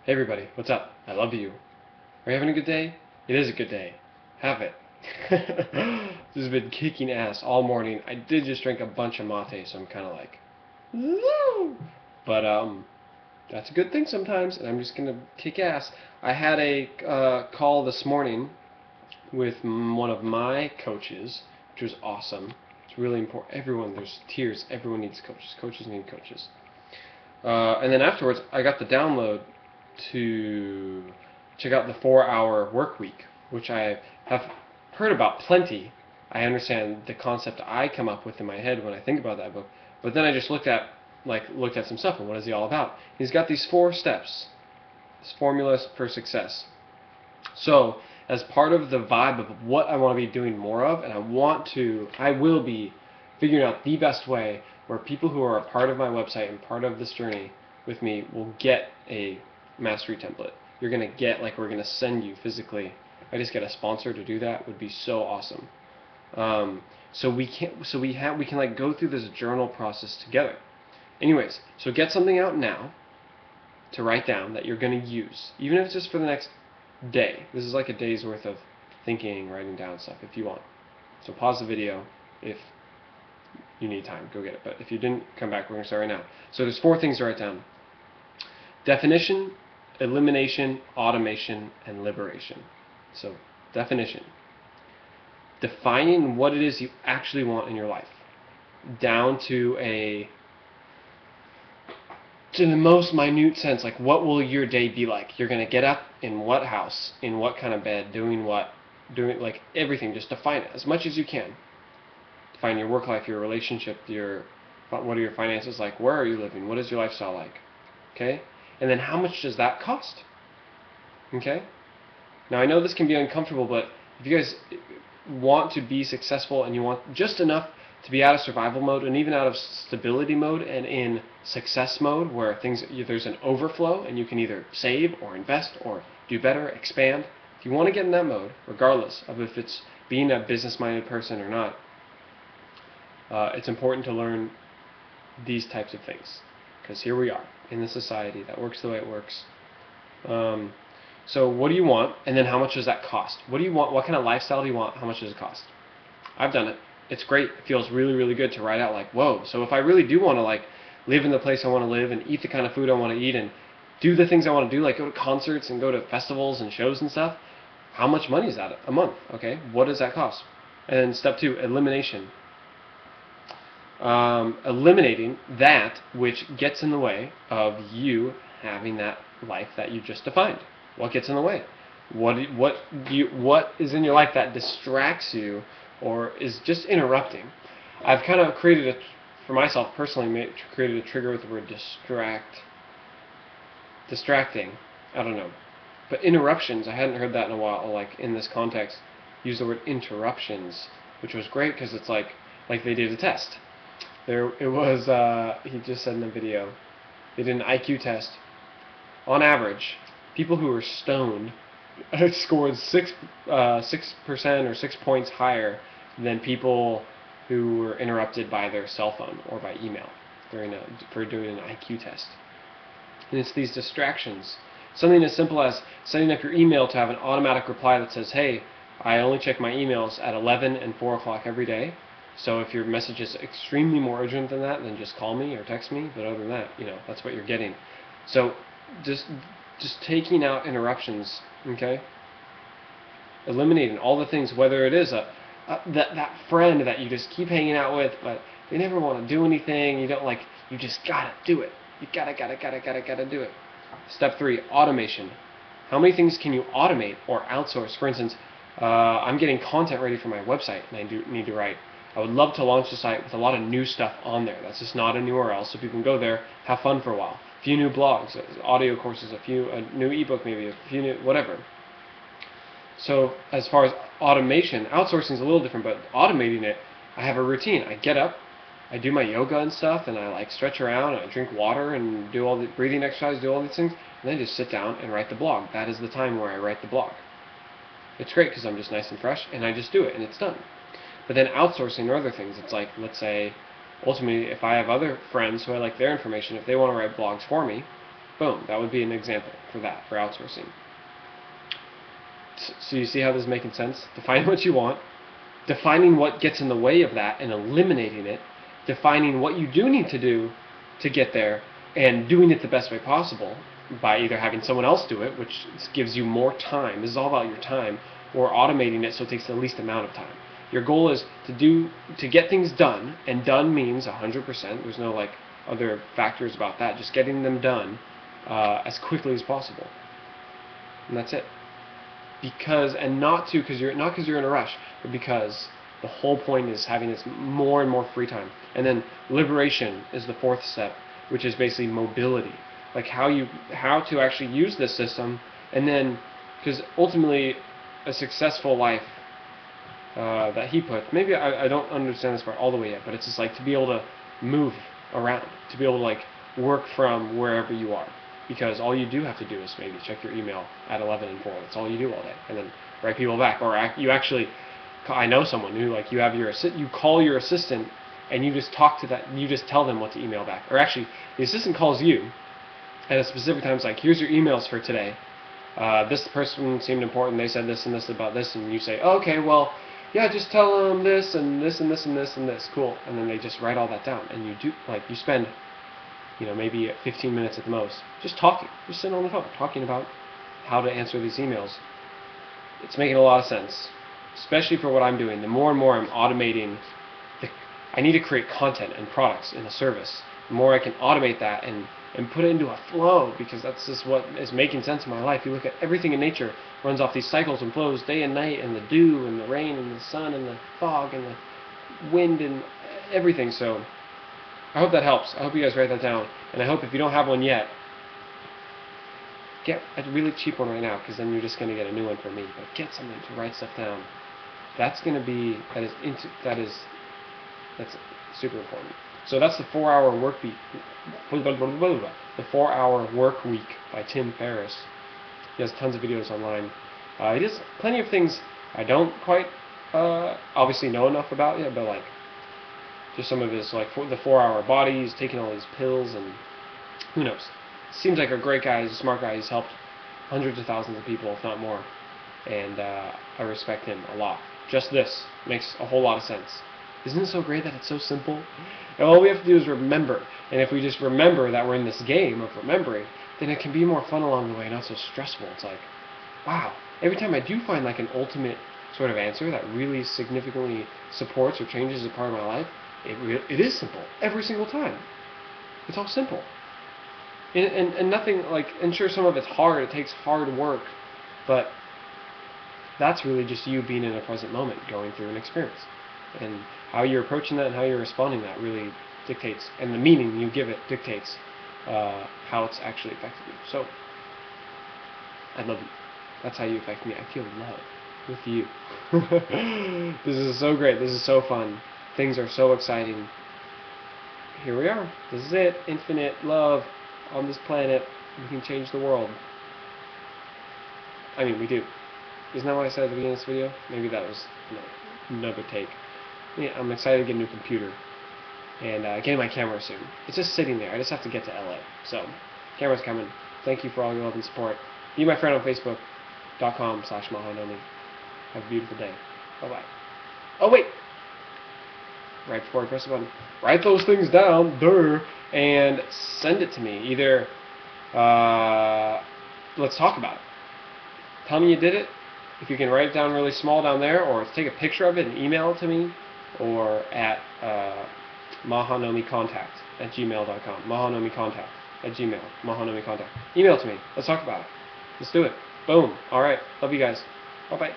Hey everybody, what's up? I love you. Are you having a good day? It is a good day. Have it. This has been kicking ass all morning. I did just drink a bunch of mate, so I'm kind of like, woo! But that's a good thing sometimes, and I'm just gonna kick ass. I had a call this morning with one of my coaches, which was awesome. It's really important. Everyone, there's tiers. Everyone needs coaches. Coaches need coaches. And then afterwards, I got the download to check out the 4-hour work week, which I have heard about plenty. I understand the concept I come up with in my head when I think about that book, but then I just looked at some stuff and what is he all about? He's got these 4 steps, this formula for success. So as part of the vibe of what I want to be doing more of, and I will be figuring out the best way where people who are a part of my website and part of this journey with me will get a mastery template. You're going to get, like, we're going to send you physically. I just get a sponsor to do that would be so awesome. So we can like go through this journal process together. Anyways, so get something out now to write down that you're going to use, even if it's just for the next day. This is like a day's worth of thinking, writing down stuff if you want. So pause the video if you need time, go get it. But if you didn't, come back, we're going to start right now. So there's 4 things to write down: definition, elimination, automation, and liberation. So definition. Defining what it is you actually want in your life, down to the most minute sense. Like, what will your day be like? You're going to get up in what house, in what kind of bed, doing what, doing like everything. Just define it as much as you can. Define your work life, your relationship, what are your finances like? Where are you living? What is your lifestyle like? Okay? And then how much does that cost? Okay? Now I know this can be uncomfortable, but if you guys want to be successful and you want just enough to be out of survival mode and even out of stability mode and in success mode where there's an overflow and you can either save or invest or do better, expand. If you want to get in that mode, regardless of if it's being a business-minded person or not, it's important to learn these types of things, because here we are in the society that works the way it works. So what do you want, and then how much does that cost? What do you want? What kind of lifestyle do you want? How much does it cost? I've done it. It's great. It feels really, really good to write out, like, whoa, so if I really do want to, like, live in the place I want to live and eat the kind of food I want to eat and do the things I want to do, like go to concerts and go to festivals and shows and stuff, how much money is that a month? Okay, what does that cost? And then step 2, elimination. Eliminating that which gets in the way of you having that life that you just defined. What gets in the way? What is in your life that distracts you or is just interrupting? I've kind of created for myself personally, created a trigger with the word distracting. I don't know. But interruptions, I hadn't heard that in a while, like in this context. Use the word interruptions, which was great because it's like they did a test. It was, he just said in the video, they did an IQ test. On average, people who were stoned scored 6% or 6 points higher than people who were interrupted by their cell phone or by email for doing an IQ test. And it's these distractions. Something as simple as setting up your email to have an automatic reply that says, hey, I only check my emails at 11 and 4 o'clock every day. So if your message is extremely more urgent than that, then just call me or text me. But other than that, that's what you're getting. So just taking out interruptions, okay? Eliminating all the things, whether it is that friend that you just keep hanging out with, but they never want to do anything. You just gotta do it. You gotta do it. Step 3, automation. How many things can you automate or outsource? For instance, I'm getting content ready for my website, and I need to write. I would love to launch the site with a lot of new stuff on there. That's just not an URL, so people can go there, have fun for a while. A few new blogs, audio courses, a new ebook maybe, a few new whatever. So as far as automation, outsourcing is a little different, but automating it, I have a routine. I get up, I do my yoga and stuff, and I like stretch around, and I drink water, and do all the breathing exercises, do all these things, and then I just sit down and write the blog. That is the time where I write the blog. It's great because I'm just nice and fresh, and I just do it, and it's done. But then outsourcing other things, it's like, let's say, ultimately, if I have other friends who I like their information, if they want to write blogs for me, Boom. That would be an example for that, for outsourcing. So you see how this is making sense? Define what you want, defining what gets in the way of that and eliminating it, defining what you do need to do to get there, and doing it the best way possible by either having someone else do it, which gives you more time, this is all about your time, or automating it so it takes the least amount of time. Your goal is to get things done, and done means 100%. There's no like other factors about that. Just getting them done as quickly as possible, and that's it. Because not because you're in a rush, but because the whole point is having this more and more free time. And then liberation is the fourth step, which is basically mobility, like how to actually use this system, and then because ultimately a successful life that he put. Maybe I don't understand this part all the way yet, but it's just like to be able to move around, to be able to like work from wherever you are. Because all you do have to do is maybe check your email at 11 and 4. That's all you do all day, and then write people back. Or you actually, I know someone who like you call your assistant, and you just talk to that. You just tell them what to email back. Or actually, the assistant calls you at a specific time. It's like, here's your emails for today. This person seemed important. They said this and this about this, and you say, oh, okay, well, yeah, just tell them this and this and this and this and this. Cool. And then they just write all that down, and you spend, maybe 15 minutes at the most, just talking, just sitting on the phone, talking about how to answer these emails. It's making a lot of sense, especially for what I'm doing. The more and more I'm automating, I need to create content and products in a service. The more I can automate that and put it into a flow, because that's just what is making sense in my life. You look at everything in nature, runs off these cycles and flows day and night, and the dew and the rain and the sun and the fog and the wind and everything. So I hope that helps. I hope you guys write that down. And I hope if you don't have one yet, get a really cheap one right now, because then you're just going to get a new one from me. But get something to write stuff down. That's going to be, that's super important. So that's the 4-hour work week. The 4-hour work week by Tim Ferris. He has tons of videos online. He does plenty of things I don't quite obviously know enough about yet, but like just some of his like the 4-hour body. He's taking all these pills, and who knows. Seems like a great guy. He's a smart guy. He's helped hundreds of thousands of people, if not more, and I respect him a lot. Just this makes a whole lot of sense. Isn't it so great that it's so simple? And all we have to do is remember. And if we just remember that we're in this game of remembering, then it can be more fun along the way, not so stressful. It's like, wow, every time I do find like an ultimate sort of answer that really significantly supports or changes a part of my life, it is simple every single time. It's all simple. And nothing like, and sure, some of it's hard, it takes hard work, but that's really just you being in a present moment, going through an experience. And how you're approaching that and how you're responding to that really dictates, and the meaning you give it dictates how it's actually affected you. So, I love you. That's how you affect me. I feel love with you. This is so great. This is so fun. Things are so exciting. Here we are. This is it. Infinite love on this planet. We can change the world. I mean, we do. Isn't that what I said at the beginning of this video? Maybe that was another take. Yeah, I'm excited to get a new computer and getting my camera soon. It's just sitting there. I just have to get to LA. So, camera's coming. Thank you for all your love and support. Be my friend on Facebook.com/Mahanomi. Have a beautiful day. Bye-bye. Oh, wait! Right before I press the button, write those things down, and send it to me. Either, let's talk about it. Tell me you did it. If you can write it down really small down there, or take a picture of it and email it to me, or at mahanomicontact@gmail.com. Mahanomicontact@gmail. Mahanomicontact. Email it to me. Let's talk about it. Let's do it. Boom. All right. Love you guys. Bye-bye.